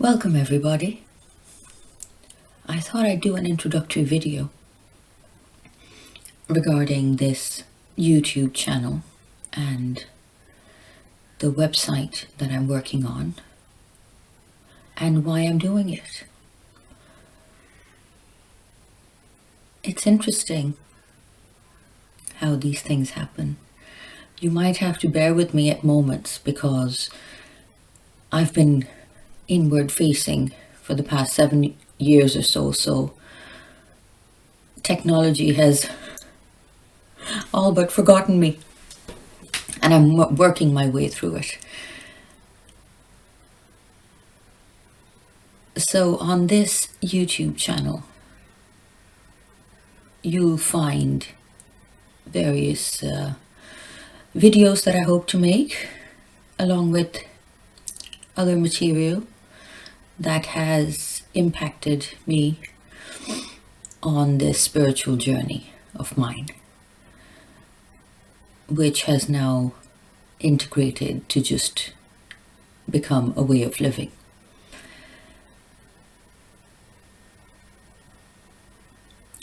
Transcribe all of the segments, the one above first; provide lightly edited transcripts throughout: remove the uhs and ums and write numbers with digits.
Welcome everybody. I thought I'd do an introductory video regarding this YouTube channel and the website that I'm working on and why I'm doing it. It's interesting how these things happen. You might have to bear with me at moments because I've been inward facing for the past 7 years or so technology has all but forgotten me, and I'm working my way through it. So on this YouTube channel you'll find various videos that I hope to make, along with other material that has impacted me on this spiritual journey of mine, which has now integrated to just become a way of living.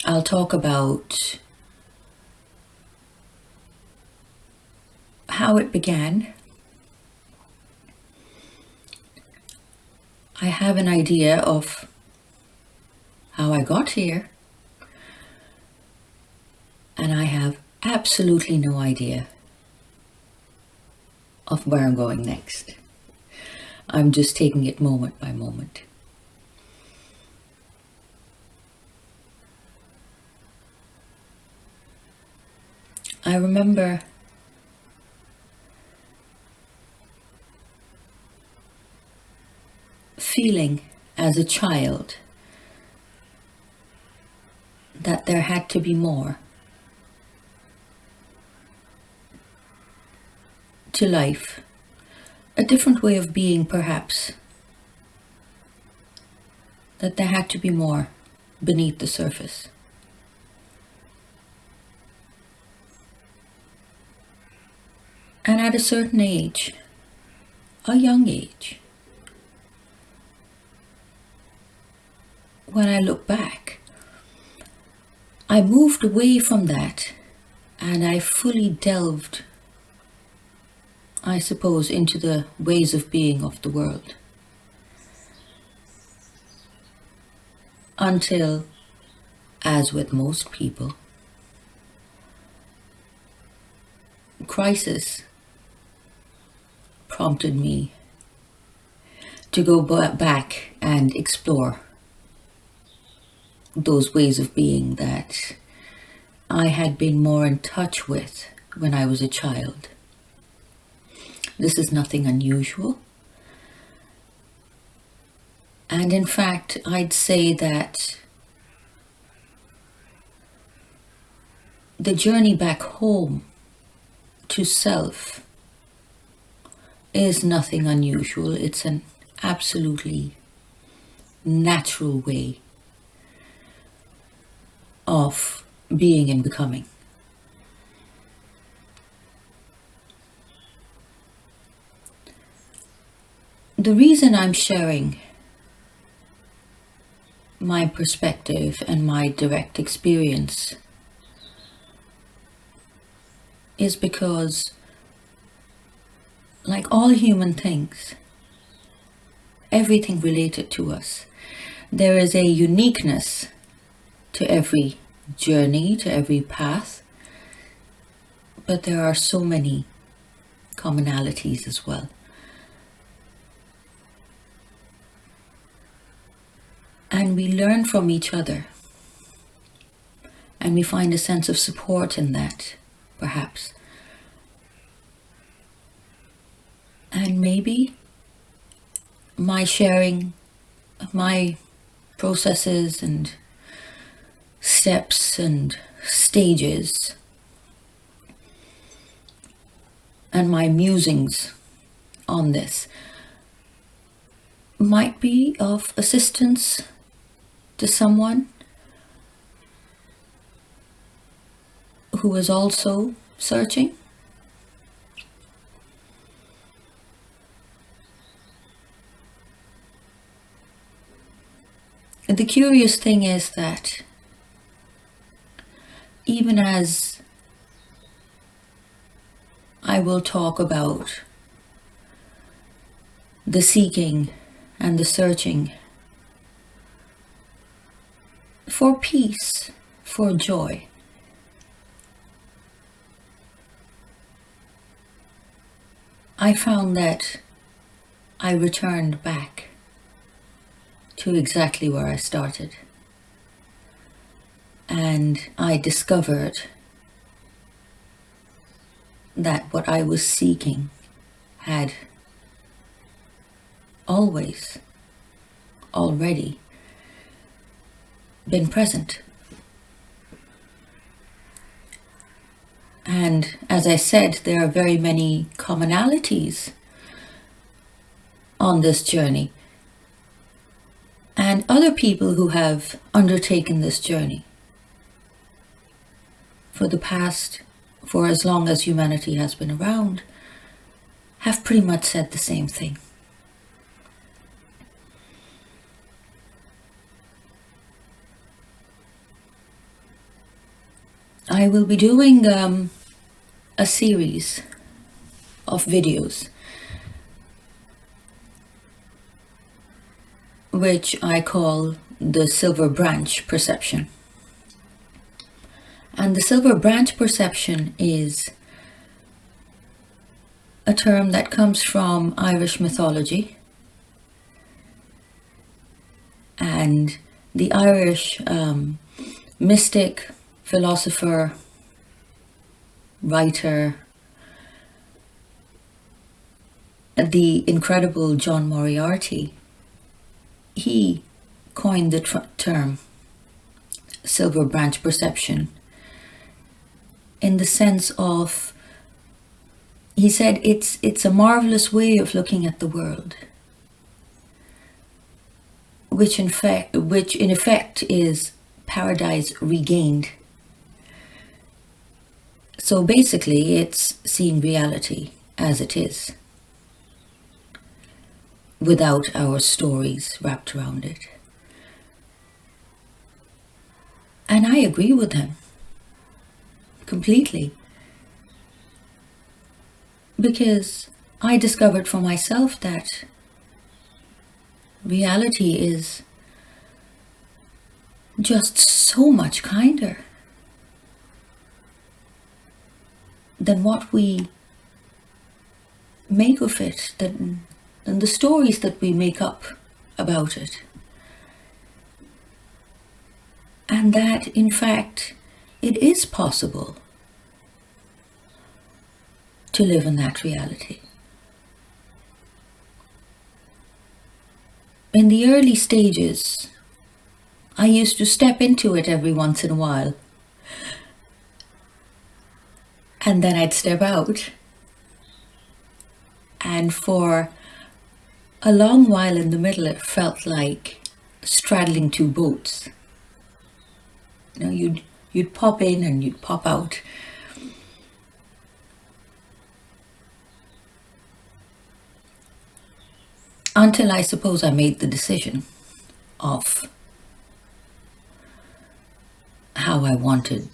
I'll talk about how it began. I have an idea of how I got here, and I have absolutely no idea of where I'm going next. I'm just taking it moment by moment. I remember feeling as a child that there had to be more to life, a different way of being perhaps, that there had to be more beneath the surface. And at a certain age, a young age, when I look back, I moved away from that and I fully delved, I suppose, into the ways of being of the world. Until, as with most people, crisis prompted me to go back and explore those ways of being that I had been more in touch with when I was a child. This is nothing unusual. And in fact, I'd say that the journey back home to self is nothing unusual. It's an absolutely natural way of being and becoming. The reason I'm sharing my perspective and my direct experience is because, like all human things, everything related to us, there is a uniqueness to every journey, to every path, but there are so many commonalities as well. And we learn from each other, and we find a sense of support in that, perhaps. And maybe my sharing of my processes and steps and stages and my musings on this might be of assistance to someone who is also searching. the curious thing is that even as I will talk about the seeking and the searching for peace, for joy, I found that I returned back to exactly where I started. And I discovered that what I was seeking had always, already been present. And as I said, there are very many commonalities on this journey, and other people who have undertaken this journey for as long as humanity has been around, have pretty much said the same thing. I will be doing a series of videos which I call the Silver Branch Perception. And the Silver Branch Perception is a term that comes from Irish mythology, and the Irish mystic, philosopher, writer, the incredible John Moriarty, he coined the term Silver Branch Perception in the sense of, he said, it's a marvelous way of looking at the world, which in effect is paradise regained. So basically, it's seeing reality as it is, without our stories wrapped around it. And I agree with him completely, because I discovered for myself that reality is just so much kinder than what we make of it, than the stories that we make up about it. And that, in fact, it is possible to live in that reality. In the early stages, I used to step into it every once in a while, and then I'd step out. And for a long while in the middle, it felt like straddling two boats. You know, you'd pop in and you'd pop out. Until I suppose I made the decision of how I wanted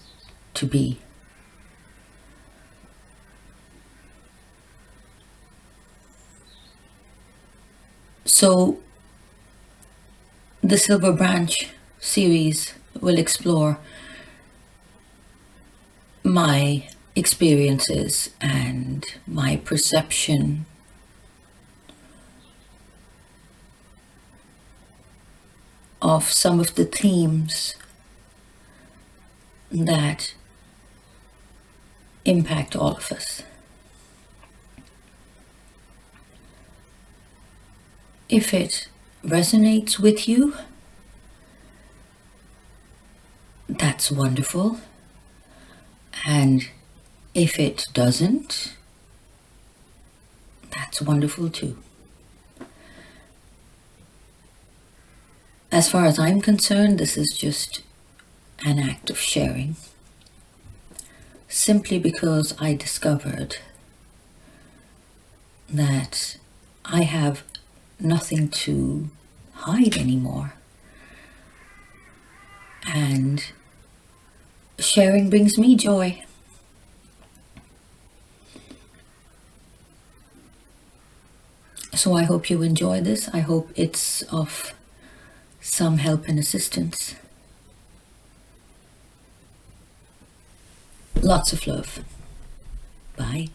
to be. So the Silver Branch series will explore my experiences and my perception of some of the themes that impact all of us. If it resonates with you, that's wonderful. And if it doesn't, that's wonderful too. As far as I'm concerned, this is just an act of sharing, simply because I discovered that I have nothing to hide anymore. and sharing brings me joy. So I hope you enjoy this. I hope it's of some help and assistance. Lots of love. Bye.